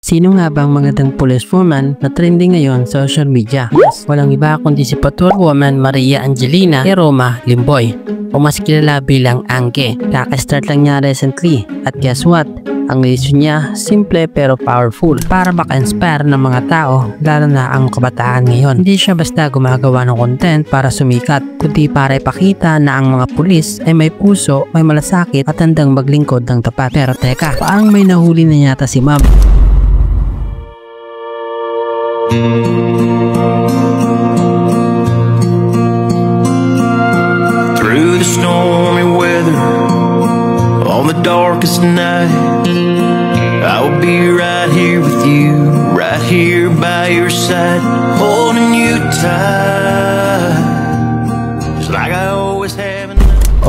Sino nga bang magandang policewoman na trending ngayon sa social media? Yes, walang iba kundi si Patrolwoman Maria Angelina Roma Limboy, o mas kilala bilang Angge. Kaka-start lang niya recently at guess what? Ang mission niya, simple pero powerful, para maka-inspire ng mga tao, lalo na ang kabataan ngayon. Hindi siya basta gumagawa ng content para sumikat, kundi para ipakita na ang mga pulis ay may puso, may malasakit at handang maglingkod ng tapat. Pero teka, parang may nahuli na yata si Ma'am. Through the stormy weather, on the darkest night, I will be right here with you, right here by your side, holding you tight, just like I always have.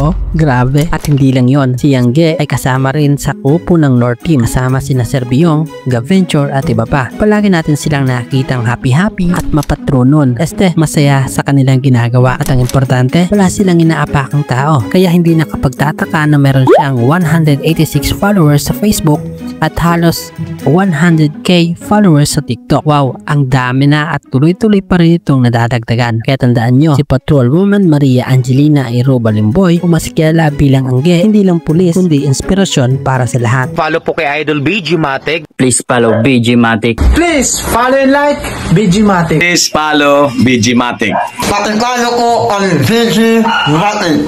Oh, grabe. At hindi lang yon, si Angge ay kasama rin sa grupo ng North Team, kasama sina Sir Biong, Gaventure at iba pa. Palagi natin silang nakikitang happy-happy at mapatronon. Masaya sa kanilang ginagawa, at ang importante, wala silang inaapakang tao. Kaya hindi nakapagtataka na meron siyang 186 followers sa Facebook at halos 100k followers sa TikTok. Wow, ang dami na at tuloy-tuloy pa rin itong nadadagdagan. Kaya tandaan nyo, si Patrolwoman Maria Angelina Roma Limboy, o mas kilala bilang Angge, hindi lang pulis kundi inspirasyon para sa lahat. Follow po kay Idol BG Matic. Please follow BG Matic. Please follow and like BG Matic. Please follow BG Matic. Patikalo ko ang BG Matic.